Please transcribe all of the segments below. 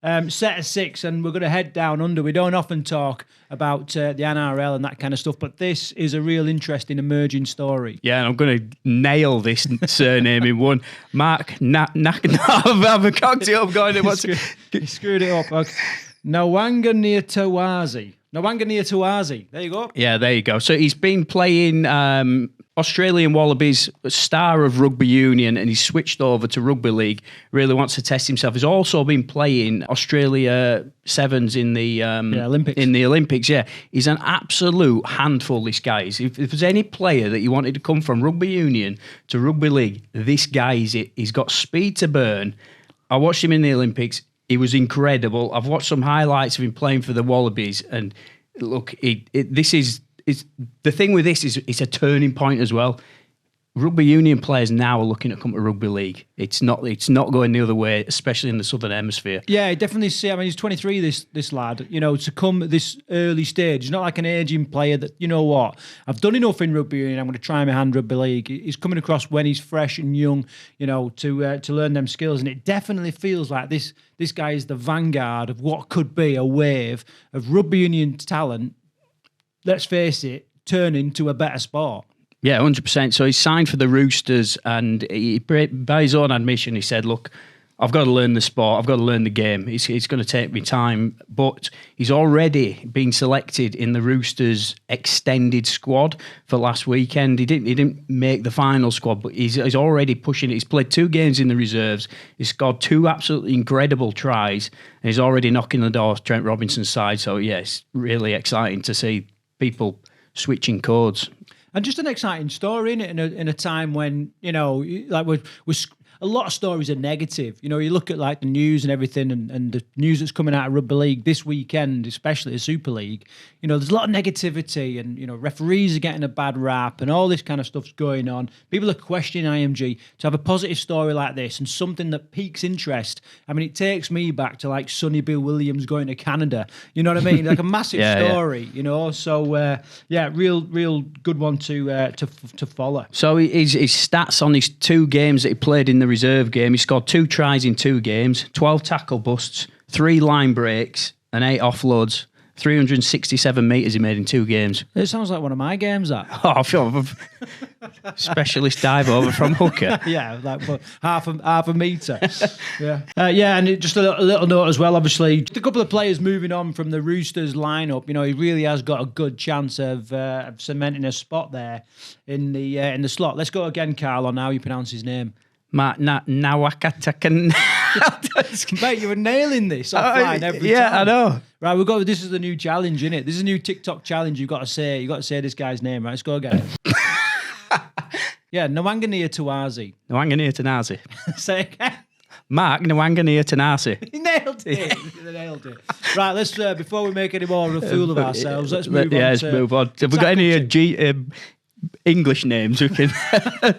Set of 6, and we're going to head down under. We don't often talk about the NRL and that kind of stuff, but this is a real interesting emerging story. Yeah, and I'm going to nail this surname in one. Mark I've a cocktail up going. He screwed it up. Okay. Nawaqanitawase. There you go. Yeah, there you go. So he's been playing Australian Wallabies, star of Rugby Union, and he's switched over to Rugby League. Really wants to test himself. He's also been playing Australia Sevens in the Olympics. In the Olympics, yeah. He's an absolute handful, this guy is. If there's any player that you wanted to come from Rugby Union to Rugby League, this guy is it. He's got speed to burn. I watched him in the Olympics. He was incredible. I've watched some highlights of him playing for the Wallabies, and look, this is the thing with this is it's a turning point as well. Rugby Union players now are looking to come to Rugby League. It's not going the other way, especially in the Southern Hemisphere. Yeah, I definitely see. I mean, he's 23, this lad. You know, to come at this early stage, he's not like an aging player that, you know what, I've done enough in Rugby Union, I'm going to try my hand Rugby League. He's coming across when he's fresh and young, you know, to learn them skills. And it definitely feels like this guy is the vanguard of what could be a wave of Rugby Union talent, let's face it, turn into a better sport. Yeah, 100%. So he's signed for the Roosters, and by his own admission, he said, look, I've got to learn the sport. I've got to learn the game. It's going to take me time. But he's already been selected in the Roosters extended squad for last weekend. He didn't make the final squad, but he's already pushing it. He's played 2 games in the reserves. He's scored 2 absolutely incredible tries, and he's already knocking the door off Trent Robinson's side. So, yeah, it's really exciting to see people switching codes. And just an exciting story in a time when, you know, like we're a lot of stories are negative. You know, you look at like the news and everything, and the news that's coming out of Rugby League this weekend, especially the Super League. You know, there's a lot of negativity, and, you know, referees are getting a bad rap, and all this kind of stuff's going on. People are questioning IMG. To have a positive story like this and something that piques interest. I mean, it takes me back to like Sonny Bill Williams going to Canada. You know what I mean? Like a massive story. Yeah. You know, so real good one to follow. So his stats on his 2 games that he played in the reserve game, he scored 2 tries in 2 games, 12 tackle busts, 3 line breaks, and 8 offloads. 367 metres he made in 2 games. It sounds like one of my games, that. Oh, I feel specialist dive over from hooker. Yeah, like half a metre. Yeah, and just a little note as well, obviously, just a couple of players moving on from the Roosters lineup. You know, he really has got a good chance of cementing a spot there in the slot. Let's go again, Carl, on how you pronounce his name. Mark Nawaqanitawase. Mate, you were nailing this offline every time. Yeah, I know. Right, this is the new challenge, isn't it? This is a new TikTok challenge. You've got to say this guy's name, right? Let's go again. Yeah, Nawaqanitawase. Nawaqanitawase. Say it again. Mark Nawaqanitawase. He nailed it. He nailed it. Right, let's before we make any more of a fool of ourselves, let's move on. Let's move on. Have we got any English names we can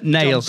nail?